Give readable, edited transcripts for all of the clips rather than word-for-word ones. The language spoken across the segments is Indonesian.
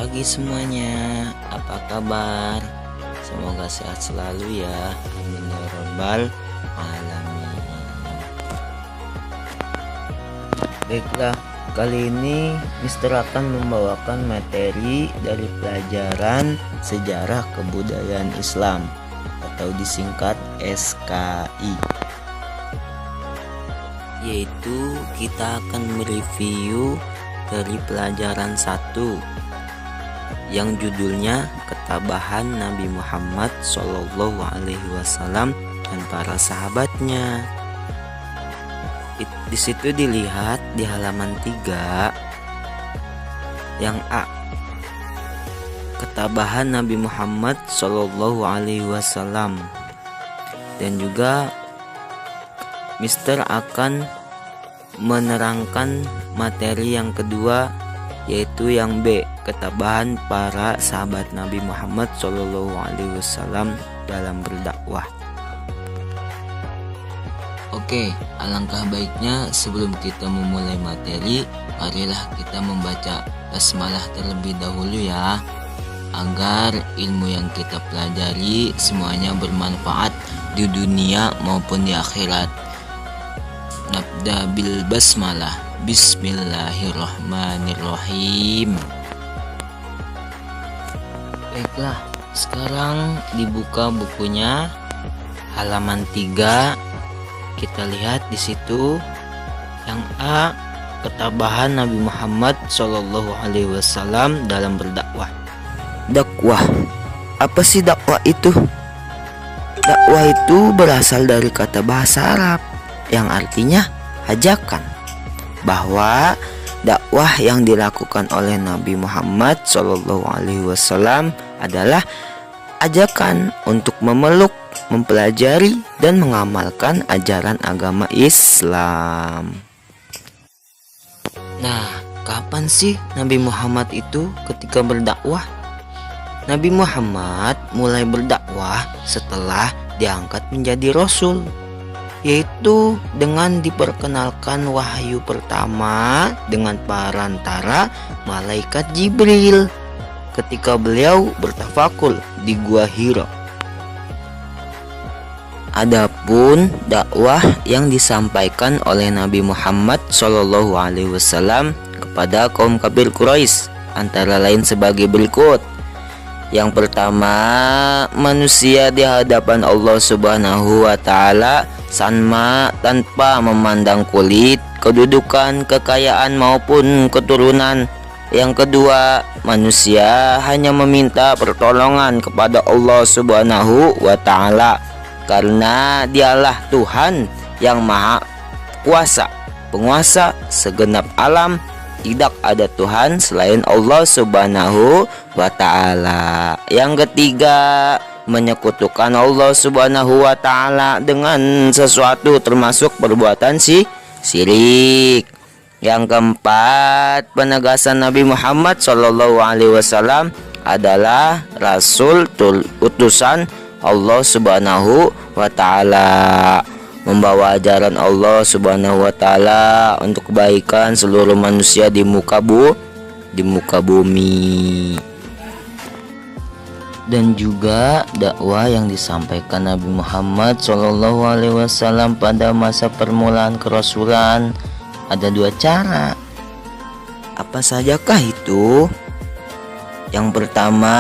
pagi semuanya, apa kabar? Semoga sehat selalu ya. Amin ya rabbal alamin. Baiklah, kali ini Mister akan membawakan materi dari pelajaran Sejarah Kebudayaan Islam atau disingkat SKI. Yaitu kita akan mereview dari pelajaran 1 yang judulnya Ketabahan Nabi Muhammad SAW dan para sahabatnya. Di situ dilihat di halaman 3 yang A, Ketabahan Nabi Muhammad SAW, dan juga Mister akan menerangkan materi yang kedua, yaitu yang B, Ketabahan para sahabat Nabi Muhammad SAW dalam berdakwah. Oke, alangkah baiknya sebelum kita memulai materi, marilah kita membaca basmalah terlebih dahulu ya, agar ilmu yang kita pelajari semuanya bermanfaat di dunia maupun di akhirat. Nabda bil basmalah. Bismillahirrahmanirrahim. Baiklah, sekarang dibuka bukunya halaman 3. Kita lihat di situ yang A, Ketabahan Nabi Muhammad SAW dalam berdakwah. Dakwah. Apa sih dakwah itu? Dakwah itu berasal dari kata bahasa Arab yang artinya ajakan, bahwa dakwah yang dilakukan oleh Nabi Muhammad SAW adalah ajakan untuk memeluk, mempelajari, dan mengamalkan ajaran agama Islam. Nah, kapan sih Nabi Muhammad itu ketika berdakwah? Nabi Muhammad mulai berdakwah setelah diangkat menjadi Rasul, yaitu dengan diperkenalkan wahyu pertama dengan perantara malaikat Jibril ketika beliau bertafakul di Gua Hira. Adapun dakwah yang disampaikan oleh Nabi Muhammad SAW kepada kaum kafir Quraisy antara lain sebagai berikut. Yang pertama, manusia di hadapan Allah Subhanahu wa Ta'ala sama tanpa memandang kulit, kedudukan, kekayaan maupun keturunan. Yang kedua, manusia hanya meminta pertolongan kepada Allah Subhanahu wa Ta'ala karena Dialah Tuhan yang Maha Kuasa, penguasa segenap alam. Tidak ada Tuhan selain Allah Subhanahu wa Ta'ala. Yang ketiga, menyekutukan Allah Subhanahu wa Ta'ala dengan sesuatu termasuk perbuatan syirik. Yang keempat, penegasan Nabi Muhammad SAW adalah Rasul utusan Allah Subhanahu wa Ta'ala, membawa ajaran Allah Subhanahu wa Ta'ala untuk kebaikan seluruh manusia di muka bumi. Dan juga dakwah yang disampaikan Nabi Muhammad SAW pada masa permulaan kerasulan ada 2 cara. Apa sajakah itu? Yang pertama,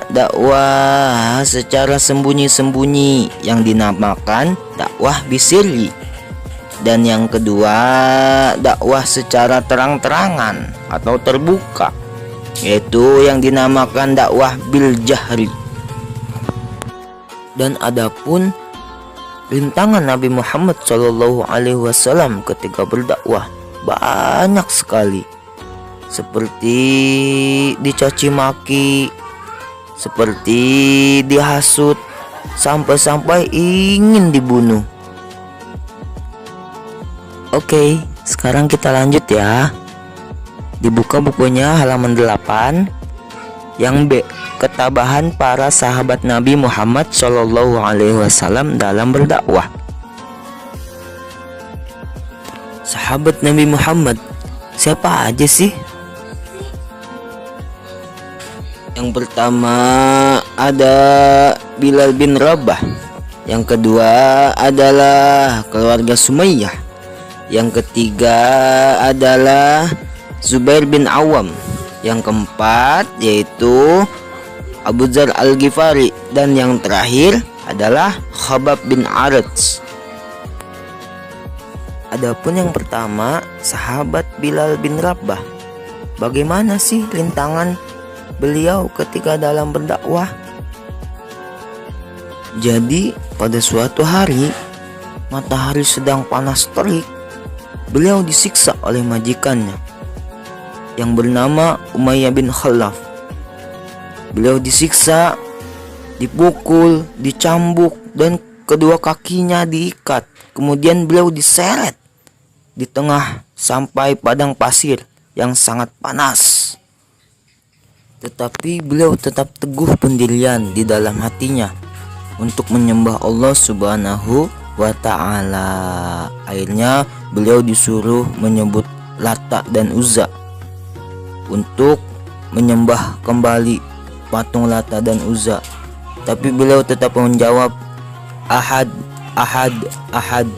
dakwah secara sembunyi-sembunyi yang dinamakan dakwah bisiri. Dan yang kedua, dakwah secara terang-terangan atau terbuka, yaitu yang dinamakan dakwah bil jahri. Dan adapun rintangan Nabi Muhammad SAW ketika berdakwah banyak sekali, seperti dicaci maki, seperti dihasut, sampai-sampai ingin dibunuh. Oke, sekarang kita lanjut ya. Dibuka bukunya halaman 8. Yang B, Ketabahan para sahabat Nabi Muhammad SAW dalam berdakwah. Sahabat Nabi Muhammad, siapa aja sih? Yang pertama ada Bilal bin Rabah. Yang kedua adalah keluarga Sumayyah. Yang ketiga adalah Zubair bin Awam. Yang keempat yaitu Abu Dzar Al-Ghifari. Dan yang terakhir adalah Khabbab bin Arats. Adapun yang pertama, sahabat Bilal bin Rabah. Bagaimana sih rintangan beliau ketika dalam berdakwah? Jadi pada suatu hari, matahari sedang panas terik, beliau disiksa oleh majikannya yang bernama Umayyah bin Khalaf. Beliau disiksa, dipukul, dicambuk, dan kedua kakinya diikat. Kemudian beliau diseret di tengah sampai padang pasir yang sangat panas. Tetapi beliau tetap teguh pendirian di dalam hatinya untuk menyembah Allah Subhanahu wa ta'ala. Akhirnya beliau disuruh menyebut Lata dan Uzza untuk menyembah kembali patung Lata dan Uzza. Tapi beliau tetap menjawab Ahad, Ahad, Ahad,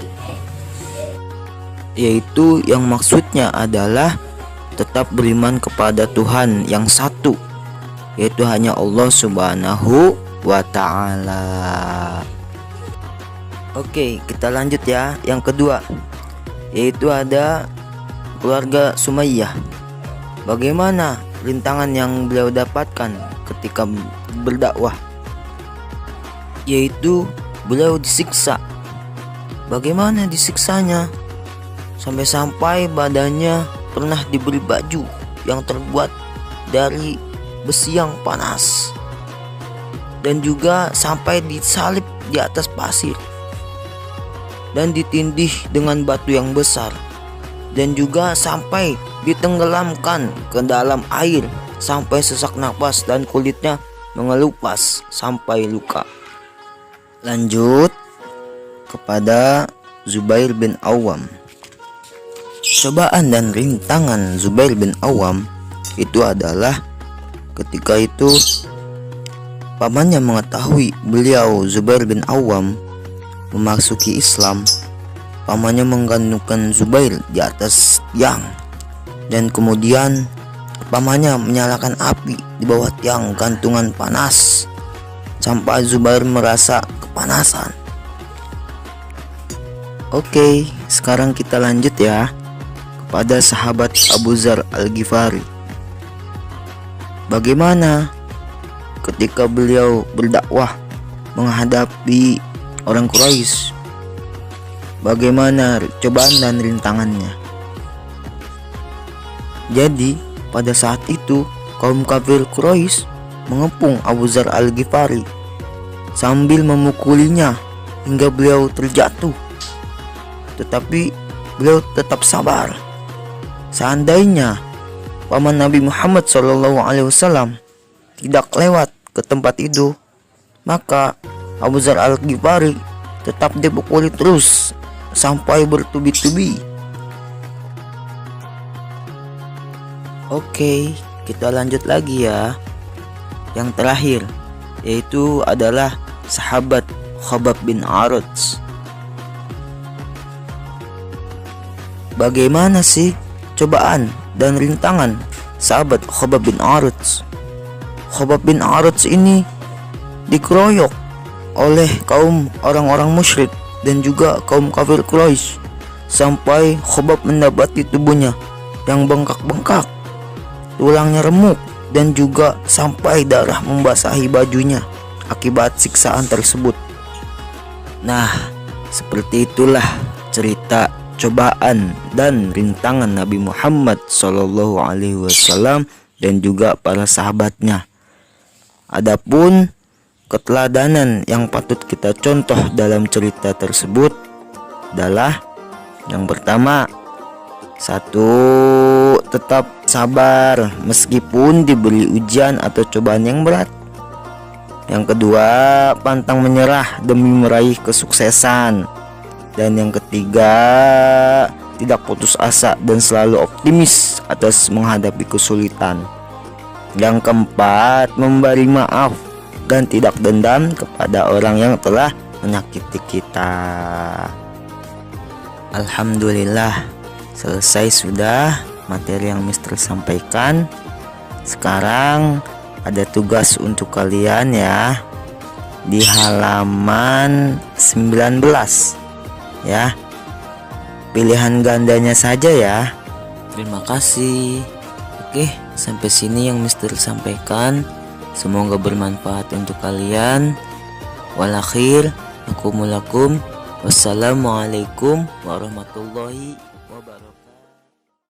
yaitu yang maksudnya adalah tetap beriman kepada Tuhan yang satu, yaitu hanya Allah Subhanahu wa ta'ala. Oke, kita lanjut ya. Yang kedua yaitu ada keluarga Sumayyah. Bagaimana rintangan yang beliau dapatkan ketika berdakwah? Yaitu beliau disiksa. Bagaimana disiksanya? Sampai-sampai badannya pernah diberi baju yang terbuat dari besi yang panas, dan juga sampai disalib di atas pasir dan ditindih dengan batu yang besar, dan juga sampai ditenggelamkan ke dalam air sampai sesak napas dan kulitnya mengelupas sampai luka. Lanjut kepada Zubair bin Awam. Cobaan dan rintangan Zubair bin Awam itu adalah ketika itu pamannya mengetahui beliau Zubair bin Awam memasuki Islam. Pamannya menggantungkan Zubair di atas tiang, dan kemudian pamannya menyalakan api di bawah tiang gantungan panas sampai Zubair merasa kepanasan. Oke, sekarang kita lanjut ya kepada sahabat Abu Dzar Al-Ghifari. Bagaimana ketika beliau berdakwah menghadapi orang Quraisy? Bagaimana cobaan dan rintangannya? Jadi pada saat itu kaum kafir Quraisy mengepung Abu Dzar Al-Ghifari sambil memukulinya hingga beliau terjatuh. Tetapi beliau tetap sabar. Seandainya paman Nabi Muhammad SAW tidak lewat ke tempat itu, maka Abu Dzar Al-Ghifari tetap dipukuli terus sampai bertubi-tubi. Oke, kita lanjut lagi ya. Yang terakhir yaitu adalah sahabat Khabbab bin Arats. Bagaimana sih cobaan dan rintangan sahabat Khabbab bin Arats? Khabbab bin Arats ini dikeroyok oleh kaum orang-orang musyrik dan juga kaum kafir Quraisy sampai Khabbab mendapati tubuhnya yang bengkak-bengkak, tulangnya remuk, dan juga sampai darah membasahi bajunya akibat siksaan tersebut. Nah, seperti itulah cerita cobaan dan rintangan Nabi Muhammad SAW dan juga para sahabatnya. Adapun keteladanan yang patut kita contoh dalam cerita tersebut adalah yang pertama, satu, tetap sabar meskipun diberi ujian atau cobaan yang berat. Yang kedua, pantang menyerah demi meraih kesuksesan. Dan yang ketiga, tidak putus asa dan selalu optimis atas menghadapi kesulitan. Yang keempat, memberi maaf dan tidak dendam kepada orang yang telah menyakiti kita. Alhamdulillah, selesai sudah materi yang Mister sampaikan. Sekarang ada tugas untuk kalian ya, di halaman 19 ya. Pilihan gandanya saja ya. Terima kasih. Oke, sampai sini yang Mister sampaikan. Semoga bermanfaat untuk kalian. Walakhir, akumulakum. Wassalamualaikum warahmatullahi wabarakatuh.